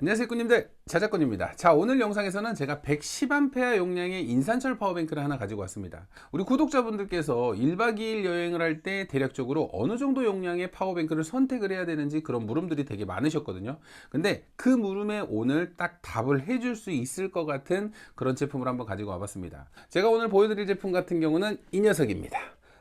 안녕하세요 꾸님들, 자작꾼입니다. 자, 오늘 영상에서는 제가 110A 용량의 인산철 파워뱅크를 하나 가지고 왔습니다. 우리 구독자분들께서 1박 2일 여행을 할 때 대략적으로 어느 정도 용량의 파워뱅크를 선택을 해야 되는지 그런 물음들이 되게 많으셨거든요. 근데 그 물음에 오늘 딱 답을 해줄 수 있을 것 같은 그런 제품을 한번 가지고 와봤습니다. 제가 오늘 보여드릴 제품 같은 경우는 이 녀석입니다.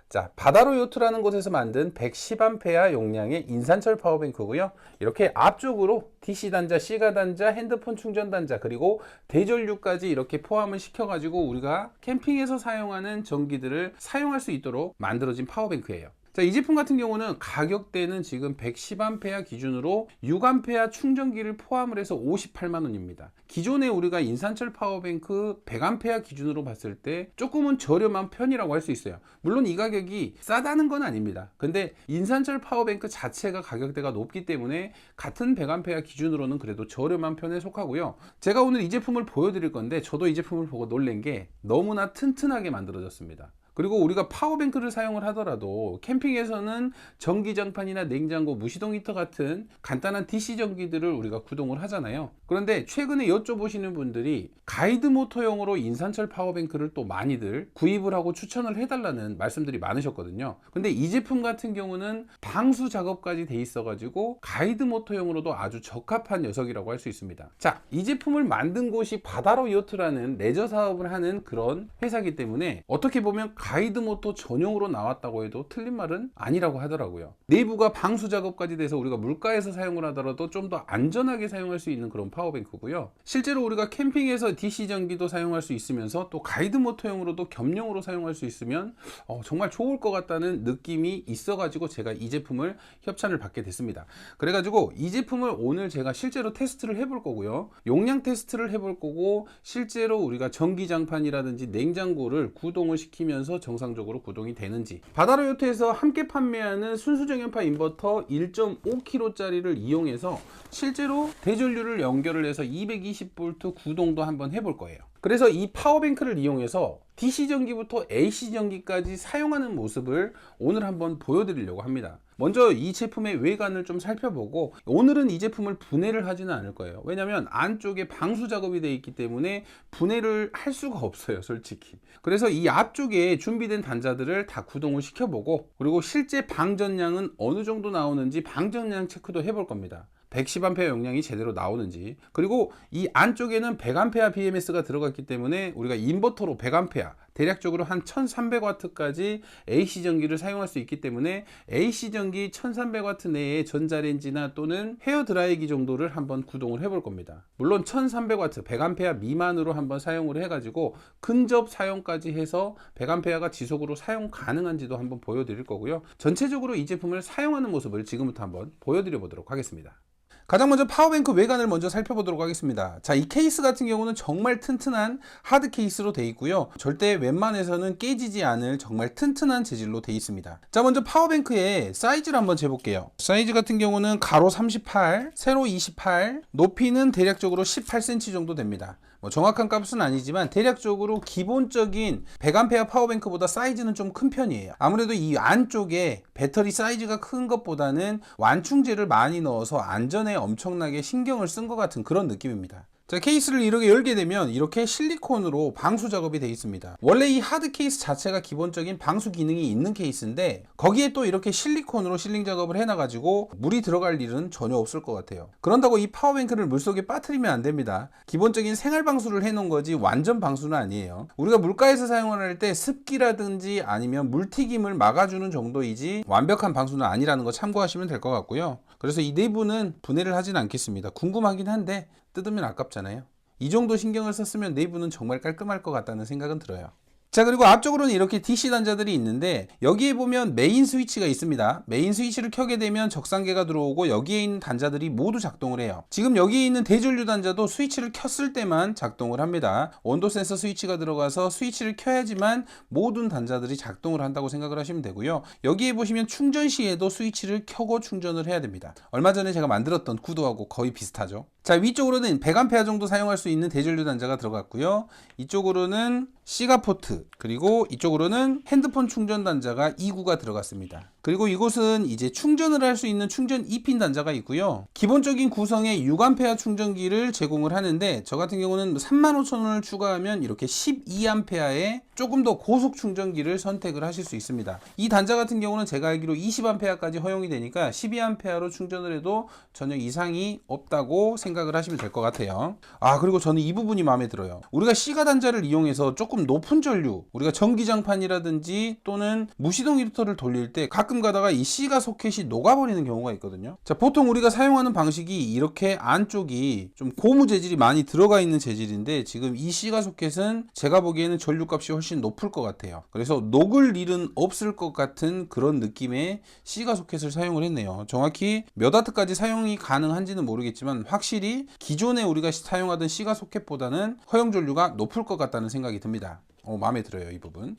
자, 바다로 요트라는 곳에서 만든 110A 용량의 인산철 파워뱅크고요. 이렇게 앞쪽으로 DC 단자, C가 단자, 핸드폰 충전 단자, 그리고 대전류까지 이렇게 포함을 시켜가지고 우리가 캠핑에서 사용하는 전기들을 사용할 수 있도록 만들어진 파워뱅크예요. 자, 이 제품 같은 경우는 가격대는 지금 110A 기준으로 6A 충전기를 포함을 해서 58만원입니다. 기존에 우리가 인산철 파워뱅크 100A 기준으로 봤을 때 조금은 저렴한 편이라고 할 수 있어요. 물론 이 가격이 싸다는 건 아닙니다. 근데 인산철 파워뱅크 자체가 가격대가 높기 때문에 같은 100A 기준으로는 그래도 저렴한 편에 속하고요. 제가 오늘 이 제품을 보여드릴 건데 저도 이 제품을 보고 놀란 게 너무나 튼튼하게 만들어졌습니다. 그리고 우리가 파워뱅크를 사용을 하더라도 캠핑에서는 전기장판이나 냉장고, 무시동 히터 같은 간단한 DC 전기들을 우리가 구동을 하잖아요. 그런데 최근에 여쭤보시는 분들이 가이드 모터용으로 인산철 파워뱅크를 또 많이들 구입을 하고 추천을 해달라는 말씀들이 많으셨거든요. 근데 이 제품 같은 경우는 방수 작업까지 돼 있어 가지고 가이드 모터용으로도 아주 적합한 녀석이라고 할 수 있습니다. 자, 이 제품을 만든 곳이 바다로 요트라는 레저 사업을 하는 그런 회사이기 때문에 어떻게 보면 가이드 모터 전용으로 나왔다고 해도 틀린 말은 아니라고 하더라고요. 내부가 방수 작업까지 돼서 우리가 물가에서 사용을 하더라도 좀 더 안전하게 사용할 수 있는 그런 파워뱅크고요. 실제로 우리가 캠핑에서 DC 전기도 사용할 수 있으면서 또 가이드 모터용으로도 겸용으로 사용할 수 있으면 정말 좋을 것 같다는 느낌이 있어가지고 제가 이 제품을 협찬을 받게 됐습니다. 그래가지고 이 제품을 오늘 제가 실제로 테스트를 해볼 거고요. 용량 테스트를 해볼 거고 실제로 우리가 전기장판이라든지 냉장고를 구동을 시키면서 정상적으로 구동이 되는지, 바다로 요트에서 함께 판매하는 순수정연파 인버터 1.5kg짜리를 이용해서 실제로 대전류를 연결을 해서 220V 구동도 한번 해볼 거예요. 그래서 이 파워뱅크를 이용해서 DC 전기부터 AC 전기까지 사용하는 모습을 오늘 한번 보여드리려고 합니다. 먼저 이 제품의 외관을 좀 살펴보고, 오늘은 이 제품을 분해를 하지는 않을 거예요. 왜냐면 안쪽에 방수 작업이 되어 있기 때문에 분해를 할 수가 없어요, 솔직히. 그래서 이 앞쪽에 준비된 단자들을 다 구동을 시켜보고, 그리고 실제 방전량은 어느 정도 나오는지 방전량 체크도 해볼 겁니다. 110A 용량이 제대로 나오는지, 그리고 이 안쪽에는 100A BMS가 들어갔기 때문에 우리가 인버터로 100A 대략적으로 한 1300W까지 AC 전기를 사용할 수 있기 때문에 AC 전기 1300W 내에 전자레인지나 또는 헤어드라이기 정도를 한번 구동을 해볼 겁니다. 물론 1300W 100A 미만으로 한번 사용을 해가지고 근접 사용까지 해서 100A가 지속으로 사용 가능한지도 한번 보여드릴 거고요. 전체적으로 이 제품을 사용하는 모습을 지금부터 한번 보여드려 보도록 하겠습니다. 가장 먼저 파워뱅크 외관을 먼저 살펴보도록 하겠습니다. 자, 이 케이스 같은 경우는 정말 튼튼한 하드 케이스로 되어 있고요. 절대 웬만해서는 깨지지 않을 정말 튼튼한 재질로 되어 있습니다. 자, 먼저 파워뱅크의 사이즈를 한번 재볼게요. 사이즈 같은 경우는 가로 38, 세로 28, 높이는 대략적으로 18cm 정도 됩니다. 정확한 값은 아니지만 대략적으로 기본적인 100A 파워뱅크보다 사이즈는 좀 큰 편이에요. 아무래도 이 안쪽에 배터리 사이즈가 큰 것보다는 완충제를 많이 넣어서 안전에 엄청나게 신경을 쓴 것 같은 그런 느낌입니다. 자, 케이스를 이렇게 열게 되면 이렇게 실리콘으로 방수 작업이 되어 있습니다. 원래 이 하드 케이스 자체가 기본적인 방수 기능이 있는 케이스인데 거기에 또 이렇게 실리콘으로 실링 작업을 해놔가지고 물이 들어갈 일은 전혀 없을 것 같아요. 그런다고 이 파워뱅크를 물속에 빠뜨리면 안 됩니다. 기본적인 생활 방수를 해놓은 거지 완전 방수는 아니에요. 우리가 물가에서 사용을 할 때 습기라든지 아니면 물튀김을 막아주는 정도이지 완벽한 방수는 아니라는 거 참고하시면 될 것 같고요. 그래서 이 내부는 분해를 하진 않겠습니다. 궁금하긴 한데 뜯으면 아깝잖아요. 이 정도 신경을 썼으면 내부는 정말 깔끔할 것 같다는 생각은 들어요. 자, 그리고 앞쪽으로는 이렇게 DC 단자들이 있는데 여기에 보면 메인 스위치가 있습니다. 메인 스위치를 켜게 되면 적상계가 들어오고 여기에 있는 단자들이 모두 작동을 해요. 지금 여기에 있는 대전류 단자도 스위치를 켰을 때만 작동을 합니다. 온도 센서 스위치가 들어가서 스위치를 켜야지만 모든 단자들이 작동을 한다고 생각을 하시면 되고요. 여기에 보시면 충전 시에도 스위치를 켜고 충전을 해야 됩니다. 얼마 전에 제가 만들었던 구도하고 거의 비슷하죠. 자, 위쪽으로는 100A 정도 사용할 수 있는 대전류 단자가 들어갔고요. 이쪽으로는 C가 포트, 그리고 이쪽으로는 핸드폰 충전 단자가 2구가 들어갔습니다. 그리고 이곳은 이제 충전을 할 수 있는 충전 2핀 단자가 있고요. 기본적인 구성의 6A 충전기를 제공을 하는데, 저 같은 경우는 35,000원을 추가하면 이렇게 12A의 조금 더 고속 충전기를 선택을 하실 수 있습니다. 이 단자 같은 경우는 제가 알기로 20A까지 허용이 되니까 12A로 충전을 해도 전혀 이상이 없다고 생각을 하시면 될 것 같아요. 그리고 저는 이 부분이 마음에 들어요. 우리가 C가 단자를 이용해서 조금 높은 전류, 우리가 전기장판이라든지 또는 무시동 히터를 돌릴 때 가끔 가다가 이 C가 소켓이 녹아버리는 경우가 있거든요. 자, 보통 우리가 사용하는 방식이 이렇게 안쪽이 좀 고무 재질이 많이 들어가 있는 재질인데, 지금 이 C가 소켓은 제가 보기에는 전류값이 훨씬 높을 것 같아요. 그래서 녹을 일은 없을 것 같은 그런 느낌의 C가 소켓을 사용을 했네요. 정확히 몇 와트까지 사용이 가능한지는 모르겠지만 확실히 기존에 우리가 사용하던 C가 소켓보다는 허용 전류가 높을 것 같다는 생각이 듭니다. 마음에 들어요, 이 부분.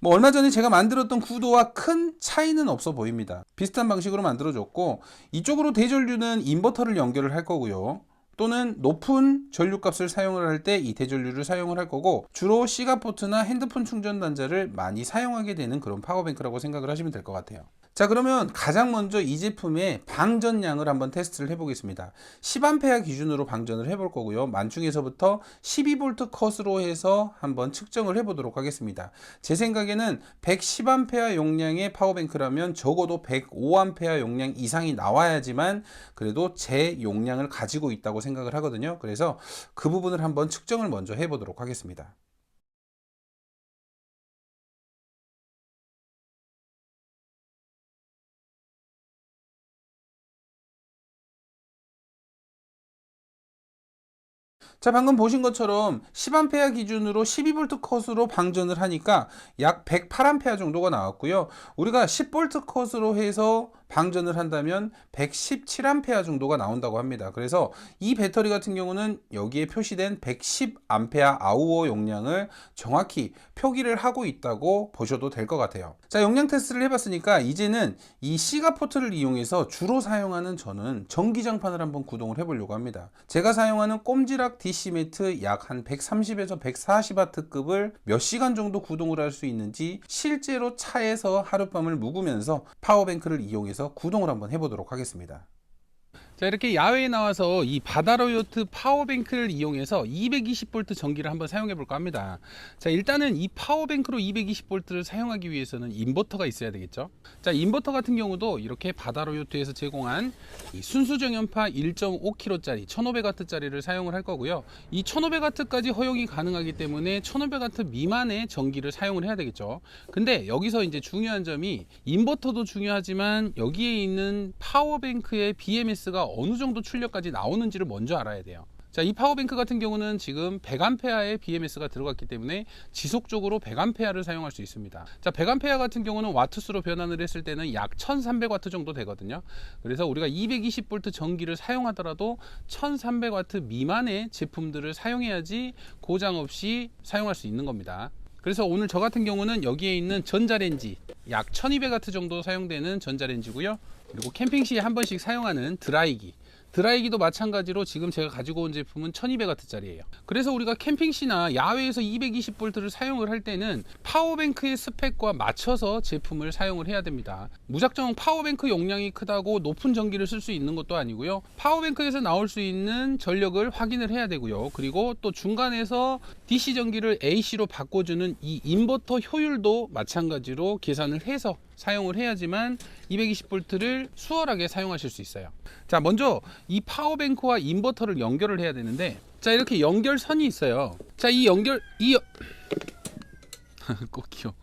얼마 전에 제가 만들었던 구도와 큰 차이는 없어 보입니다. 비슷한 방식으로 만들어줬고, 이쪽으로 대전류는 인버터를 연결을 할 거고요. 또는 높은 전류값을 사용을 할 때 이 대전류를 사용을 할 거고, 주로 C가 포트나 핸드폰 충전 단자를 많이 사용하게 되는 그런 파워뱅크라고 생각을 하시면 될 것 같아요. 자, 그러면 가장 먼저 이 제품의 방전량을 한번 테스트를 해보겠습니다. 10A 기준으로 방전을 해볼 거고요. 만충에서부터 12V 컷으로 해서 한번 측정을 해보도록 하겠습니다. 제 생각에는 110A 용량의 파워뱅크라면 적어도 105A 용량 이상이 나와야지만 그래도 제 용량을 가지고 있다고 생각을 하거든요. 그래서 그 부분을 한번 측정을 먼저 해보도록 하겠습니다. 자, 방금 보신 것처럼 10A 기준으로 12V 컷으로 방전을 하니까 약 108A 정도가 나왔고요. 우리가 10V 컷으로 해서 방전을 한다면 117A 정도가 나온다고 합니다. 그래서 이 배터리 같은 경우는 여기에 표시된 110Ah 용량을 정확히 표기를 하고 있다고 보셔도 될 것 같아요. 자, 용량 테스트를 해봤으니까 이제는 이 C가 포트를 이용해서 주로 사용하는 저는 전기장판을 한번 구동을 해보려고 합니다. 제가 사용하는 꼼지락 DC매트 약 한 130에서 140W급을 몇 시간 정도 구동을 할 수 있는지 실제로 차에서 하룻밤을 묵으면서 파워뱅크를 이용해서 구동을 한번 해보도록 하겠습니다. 자, 이렇게 야외에 나와서 이 바다로 요트 파워뱅크를 이용해서 220V 전기를 한번 사용해 볼까 합니다. 자, 일단은 이 파워뱅크로 220V를 사용하기 위해서는 인버터가 있어야 되겠죠. 자, 인버터 같은 경우도 이렇게 바다로 요트에서 제공한 이 순수 정연파 1.5kW짜리 1500W짜리를 사용을 할 거고요. 이 1500W까지 허용이 가능하기 때문에 1500W 미만의 전기를 사용을 해야 되겠죠. 근데 여기서 이제 중요한 점이, 인버터도 중요하지만 여기에 있는 파워뱅크의 BMS가 어느 정도 출력까지 나오는지를 먼저 알아야 돼요. 자, 이 파워뱅크 같은 경우는 지금 100A의 BMS가 들어갔기 때문에 지속적으로 100A를 사용할 수 있습니다. 자, 100A 같은 경우는 와트수로 변환을 했을 때는 약 1300W 정도 되거든요. 그래서 우리가 220V 전기를 사용하더라도 1300W 미만의 제품들을 사용해야지 고장 없이 사용할 수 있는 겁니다. 그래서 오늘 저 같은 경우는 여기에 있는 전자레인지 약 1200W 정도 사용되는 전자레인지고요. 그리고 캠핑 시에 한 번씩 사용하는 드라이기도 마찬가지로 지금 제가 가지고 온 제품은 1200W짜리예요. 그래서 우리가 캠핑 시나 야외에서 220V를 사용을 할 때는 파워뱅크의 스펙과 맞춰서 제품을 사용을 해야 됩니다. 무작정 파워뱅크 용량이 크다고 높은 전기를 쓸 수 있는 것도 아니고요. 파워뱅크에서 나올 수 있는 전력을 확인을 해야 되고요. 그리고 또 중간에서 DC 전기를 AC로 바꿔주는 이 인버터 효율도 마찬가지로 계산을 해서 사용을 해야지만 220V를 수월하게 사용하실 수 있어요. 자, 먼저 이 파워뱅크와 인버터를 연결을 해야 되는데, 자, 이렇게 연결선이 있어요. 자, 이 꼭이요.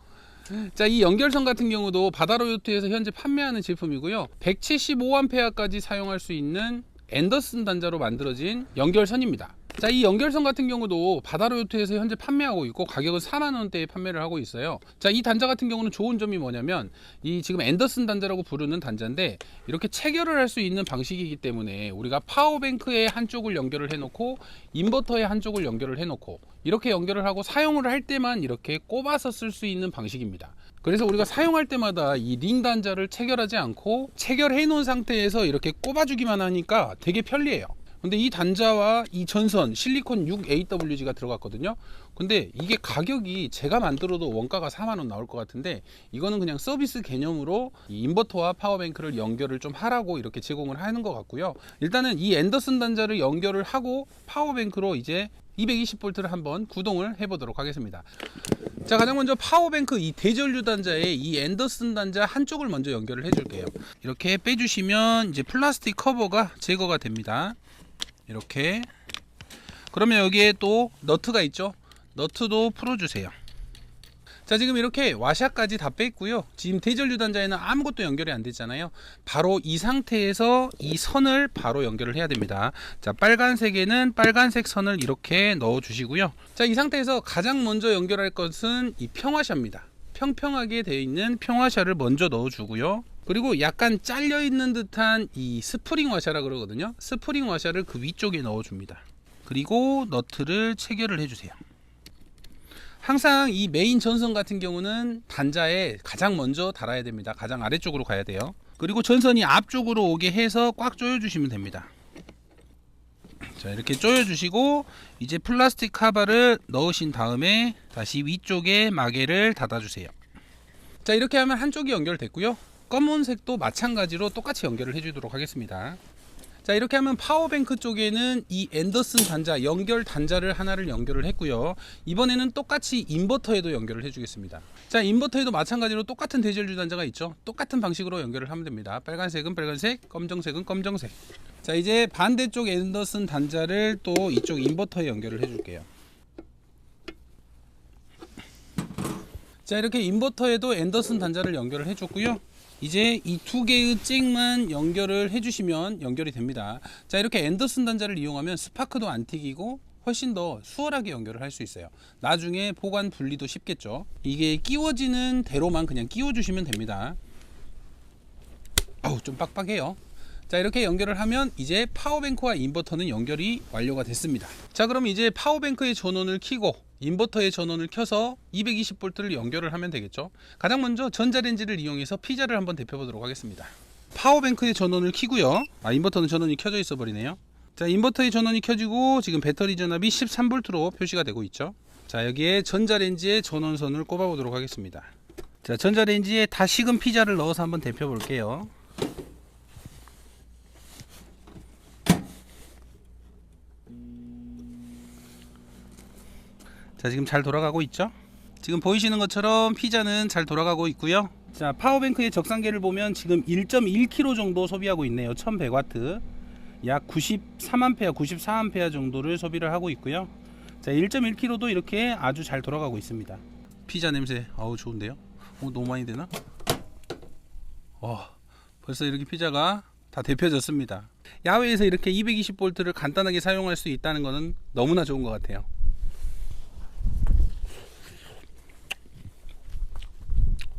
자, 이 연결선 같은 경우도 바다로 요트에서 현재 판매하는 제품이고요. 175A까지 사용할 수 있는 앤더슨 단자로 만들어진 연결선입니다. 자, 이 연결선 같은 경우도 바다로 요트에서 현재 판매하고 있고 가격은 4만원대에 판매를 하고 있어요. 자, 이 단자 같은 경우는 좋은 점이 뭐냐면, 이 지금 앤더슨 단자라고 부르는 단자인데 이렇게 체결을 할 수 있는 방식이기 때문에 우리가 파워뱅크의 한쪽을 연결을 해놓고 인버터의 한쪽을 연결을 해놓고 이렇게 연결을 하고 사용을 할 때만 이렇게 꼽아서 쓸 수 있는 방식입니다. 그래서 우리가 사용할 때마다 이 링 단자를 체결하지 않고 체결해 놓은 상태에서 이렇게 꼽아주기만 하니까 되게 편리해요. 근데 이 단자와 이 전선 실리콘 6AWG가 들어갔거든요. 근데 이게 가격이 제가 만들어도 원가가 4만원 나올 것 같은데, 이거는 그냥 서비스 개념으로 이 인버터와 파워뱅크를 연결을 좀 하라고 이렇게 제공을 하는 것 같고요. 일단은 이 앤더슨 단자를 연결을 하고 파워뱅크로 이제 220V를 한번 구동을 해 보도록 하겠습니다. 자, 가장 먼저 파워뱅크 이 대전류 단자에 이 앤더슨 단자 한쪽을 먼저 연결을 해 줄게요. 이렇게 빼주시면 이제 플라스틱 커버가 제거가 됩니다. 이렇게. 그러면 여기에 또 너트가 있죠. 너트도 풀어주세요. 자, 지금 이렇게 와샤까지 다 뺐고요. 지금 대전류 단자에는 아무것도 연결이 안 됐잖아요. 바로 이 상태에서 이 선을 바로 연결을 해야 됩니다. 자, 빨간색에는 빨간색 선을 이렇게 넣어 주시고요. 자, 이 상태에서 가장 먼저 연결할 것은 이 평화샤입니다. 평평하게 되어 있는 평화샤를 먼저 넣어 주고요. 그리고 약간 잘려 있는 듯한 이 스프링 와샤라 그러거든요. 스프링 와샤를 그 위쪽에 넣어 줍니다. 그리고 너트를 체결을 해 주세요. 항상 이 메인 전선 같은 경우는 단자에 가장 먼저 달아야 됩니다. 가장 아래쪽으로 가야 돼요. 그리고 전선이 앞쪽으로 오게 해서 꽉 조여 주시면 됩니다. 자, 이렇게 조여 주시고 이제 플라스틱 카바를 넣으신 다음에 다시 위쪽에 마개를 닫아 주세요. 자, 이렇게 하면 한쪽이 연결됐고요. 검은색도 마찬가지로 똑같이 연결을 해 주도록 하겠습니다. 자, 이렇게 하면 파워뱅크 쪽에는 이 앤더슨 단자 연결 단자를 하나를 연결을 했고요. 이번에는 똑같이 인버터에도 연결을 해 주겠습니다. 자, 인버터에도 마찬가지로 똑같은 대전류 단자가 있죠. 똑같은 방식으로 연결을 하면 됩니다. 빨간색은 빨간색, 검정색은 검정색. 자, 이제 반대쪽 앤더슨 단자를 또 이쪽 인버터에 연결을 해 줄게요. 자, 이렇게 인버터에도 앤더슨 단자를 연결을 해 줬고요. 이제 이 두 개의 잭만 연결을 해주시면 연결이 됩니다. 자, 이렇게 앤더슨 단자를 이용하면 스파크도 안 튀기고 훨씬 더 수월하게 연결을 할 수 있어요. 나중에 보관 분리도 쉽겠죠. 이게 끼워지는 대로만 그냥 끼워주시면 됩니다. 좀 빡빡해요. 자, 이렇게 연결을 하면 이제 파워뱅크와 인버터는 연결이 완료가 됐습니다. 자, 그럼 이제 파워뱅크의 전원을 켜고 인버터의 전원을 켜서 220V를 연결을 하면 되겠죠. 가장 먼저 전자레인지를 이용해서 피자를 한번 데펴 보도록 하겠습니다. 파워뱅크의 전원을 켜고요. 인버터는 전원이 켜져 있어 버리네요. 자, 인버터의 전원이 켜지고 지금 배터리 전압이 13V로 표시가 되고 있죠. 자, 여기에 전자레인지의 전원선을 꼽아 보도록 하겠습니다. 자, 전자레인지에 다 식은 피자를 넣어서 한번 데펴 볼게요. 자, 지금 잘 돌아가고 있죠. 지금 보이시는 것처럼 피자는 잘 돌아가고 있고요. 자, 파워뱅크의 적상계를 보면 지금 1.1kg 정도 소비하고 있네요. 1100W, 약 93A, 94A 정도를 소비를 하고 있고요. 자, 1.1kg도 이렇게 아주 잘 돌아가고 있습니다. 피자 냄새 좋은데요. 너무 많이 되나? 벌써 이렇게 피자가 다 데펴졌습니다. 야외에서 이렇게 220V를 간단하게 사용할 수 있다는 것은 너무나 좋은 것 같아요.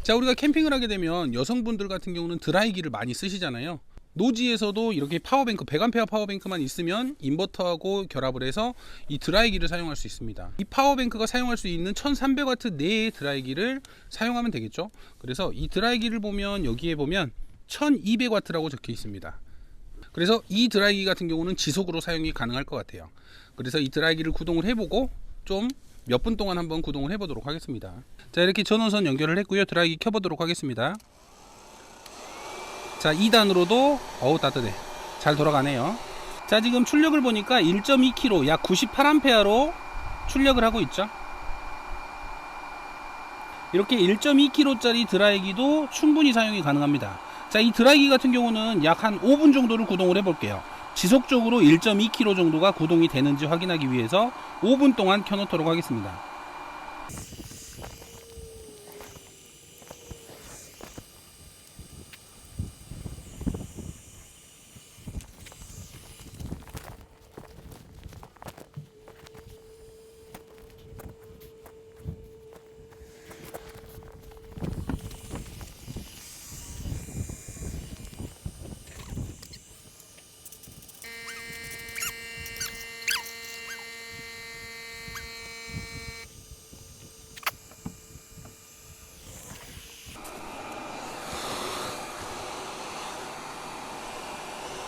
자, 우리가 캠핑을 하게 되면 여성분들 같은 경우는 드라이기를 많이 쓰시잖아요. 노지에서도 이렇게 파워뱅크 100A 파워뱅크만 있으면 인버터하고 결합을 해서 이 드라이기를 사용할 수 있습니다. 이 파워뱅크가 사용할 수 있는 1300W 내의 드라이기를 사용하면 되겠죠. 그래서 이 드라이기를 보면 여기에 보면 1200W라고 적혀 있습니다. 그래서 이 드라이기 같은 경우는 지속으로 사용이 가능할 것 같아요. 그래서 이 드라이기를 구동을 해보고 좀 몇 분 동안 한번 구동을 해보도록 하겠습니다. 자, 이렇게 전원선 연결을 했고요. 드라이기 켜보도록 하겠습니다. 자, 2단으로도 따뜻해. 잘 돌아가네요. 자, 지금 출력을 보니까 1.2kg, 약 98A로 출력을 하고 있죠. 이렇게 1.2kg짜리 드라이기도 충분히 사용이 가능합니다. 자, 이 드라이기 같은 경우는 약 한 5분 정도를 구동을 해볼게요. 지속적으로 1.2kg 정도가 구동이 되는지 확인하기 위해서 5분 동안 켜놓도록 하겠습니다.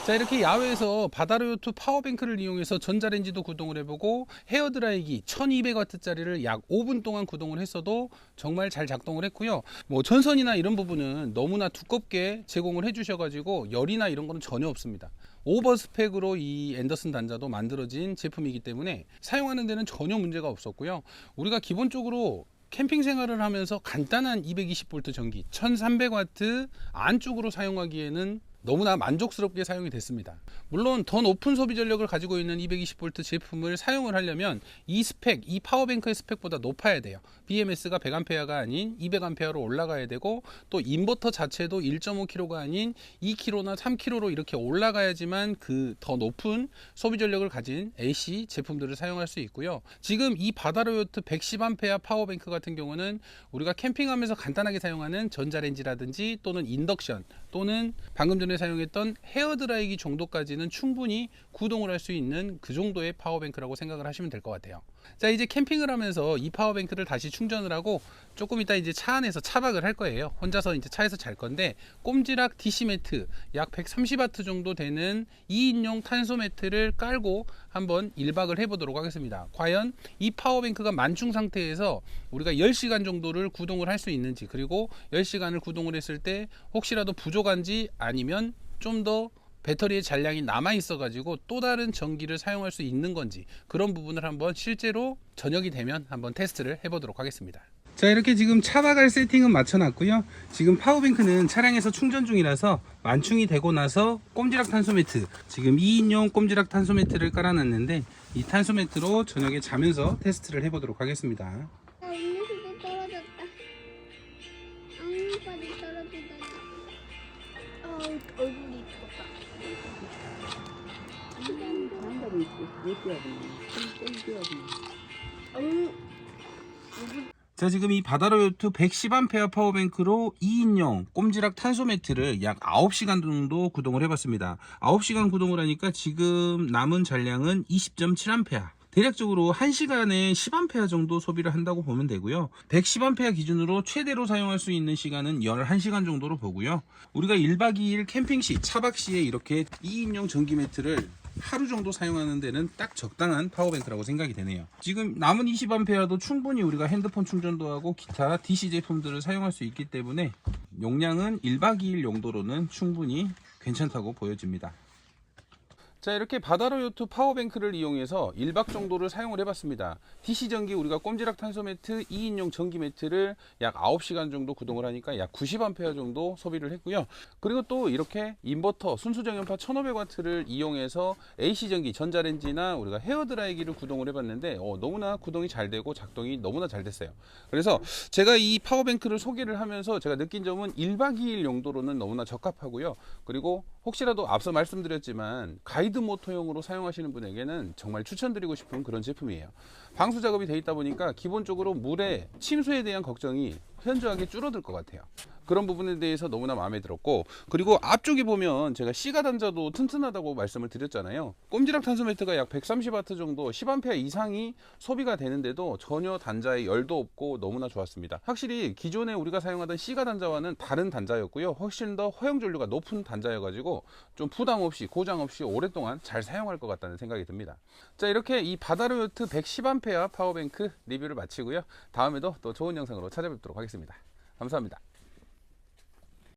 자, 이렇게 야외에서 바다로요트 파워뱅크를 이용해서 전자레인지도 구동을 해보고 헤어드라이기 1200W짜리를 약 5분 동안 구동을 했어도 정말 잘 작동을 했고요. 뭐 전선이나 이런 부분은 너무나 두껍게 제공을 해주셔가지고 열이나 이런 거는 전혀 없습니다. 오버 스펙으로 이 앤더슨 단자도 만들어진 제품이기 때문에 사용하는 데는 전혀 문제가 없었고요. 우리가 기본적으로 캠핑 생활을 하면서 간단한 220V 전기 1300W 안쪽으로 사용하기에는 너무나 만족스럽게 사용이 됐습니다. 물론 더 높은 소비 전력을 가지고 있는 220V 제품을 사용을 하려면 이 스펙, 이 파워뱅크의 스펙보다 높아야 돼요. BMS가 100A가 아닌 200A로 올라가야 되고, 또 인버터 자체도 1.5kg가 아닌 2kg나 3kg로 이렇게 올라가야지만 그 더 높은 소비 전력을 가진 AC 제품들을 사용할 수 있고요. 지금 이 바다로요트 110A 파워뱅크 같은 경우는 우리가 캠핑하면서 간단하게 사용하는 전자레인지라든지 또는 인덕션 또는 방금 전에 사용했던 헤어드라이기 정도까지는 충분히 구동을 할 수 있는 그 정도의 파워뱅크라고 생각을 하시면 될 것 같아요. 자, 이제 캠핑을 하면서 이 파워뱅크를 다시 충전을 하고 조금 이따 이제 차 안에서 차박을 할 거예요. 혼자서 이제 차에서 잘 건데, 꼼지락 DC 매트 약 130W 정도 되는 2인용 탄소 매트를 깔고 한번 1박을 해보도록 하겠습니다. 과연 이 파워뱅크가 만충 상태에서 우리가 10시간 정도를 구동을 할 수 있는지, 그리고 10시간을 구동을 했을 때 혹시라도 부족한지, 아니면 좀 더 배터리의 잔량이 남아 있어 가지고 또 다른 전기를 사용할 수 있는 건지, 그런 부분을 한번 실제로 저녁이 되면 한번 테스트를 해보도록 하겠습니다. 자, 이렇게 지금 차박할 세팅은 맞춰 놨고요. 지금 파워뱅크는 차량에서 충전 중이라서 만충이 되고 나서 꼼지락 탄소 매트, 지금 2인용 꼼지락 탄소 매트를 깔아 놨는데, 이 탄소 매트로 저녁에 자면서 테스트를 해보도록 하겠습니다. 음료수도 떨어졌다. 악물파도 떨어지다. 얼굴이 익었다. 자, 지금 이 바다로요트 110A 파워뱅크로 2인용 꼼지락 탄소 매트를 약 9시간 정도 구동을 해봤습니다. 9시간 구동을 하니까 지금 남은 잔량은 20.7A. 대략적으로 1시간에 10A 정도 소비를 한다고 보면 되고요. 110A 기준으로 최대로 사용할 수 있는 시간은 11시간 정도로 보고요. 우리가 1박 2일 캠핑 시, 차박 시에 이렇게 2인용 전기 매트를 하루 정도 사용하는 데는 딱 적당한 파워뱅크라고 생각이 되네요. 지금 남은 20A도 충분히 우리가 핸드폰 충전도 하고 기타 DC 제품들을 사용할 수 있기 때문에 용량은 1박 2일 용도로는 충분히 괜찮다고 보여집니다. 자, 이렇게 바다로요트 파워뱅크를 이용해서 1박 정도를 사용을 해봤습니다. DC 전기, 우리가 꼼지락 탄소 매트 2인용 전기 매트를 약 9시간 정도 구동을 하니까 약 90A 정도 소비를 했고요. 그리고 또 이렇게 인버터 순수정연파 1500W를 이용해서 AC 전기, 전자레인지나 우리가 헤어드라이기를 구동을 해봤는데 너무나 구동이 잘 되고 작동이 너무나 잘 됐어요. 그래서 제가 이 파워뱅크를 소개를 하면서 제가 느낀 점은 1박 2일 용도로는 너무나 적합하고요. 그리고 혹시라도 앞서 말씀드렸지만 가이드 모터용으로 사용하시는 분에게는 정말 추천드리고 싶은 그런 제품이에요. 방수 작업이 돼 있다 보니까 기본적으로 물의 침수에 대한 걱정이 현저하게 줄어들 것 같아요. 그런 부분에 대해서 너무나 마음에 들었고, 그리고 앞쪽에 보면 제가 C가 단자도 튼튼하다고 말씀을 드렸잖아요. 꼼지락 탄소 매트가 약 130W 정도 10A 이상이 소비가 되는데도 전혀 단자에 열도 없고 너무나 좋았습니다. 확실히 기존에 우리가 사용하던 C가 단자와는 다른 단자였고요. 훨씬 더 허용 전류가 높은 단자여가지고 좀 부담 없이, 고장 없이 오랫동안 잘 사용할 것 같다는 생각이 듭니다. 자, 이렇게 이 바다로요트 110A 파워뱅크 리뷰를 마치고요. 다음에도 또 좋은 영상으로 찾아뵙도록 하겠습니다. 감사합니다.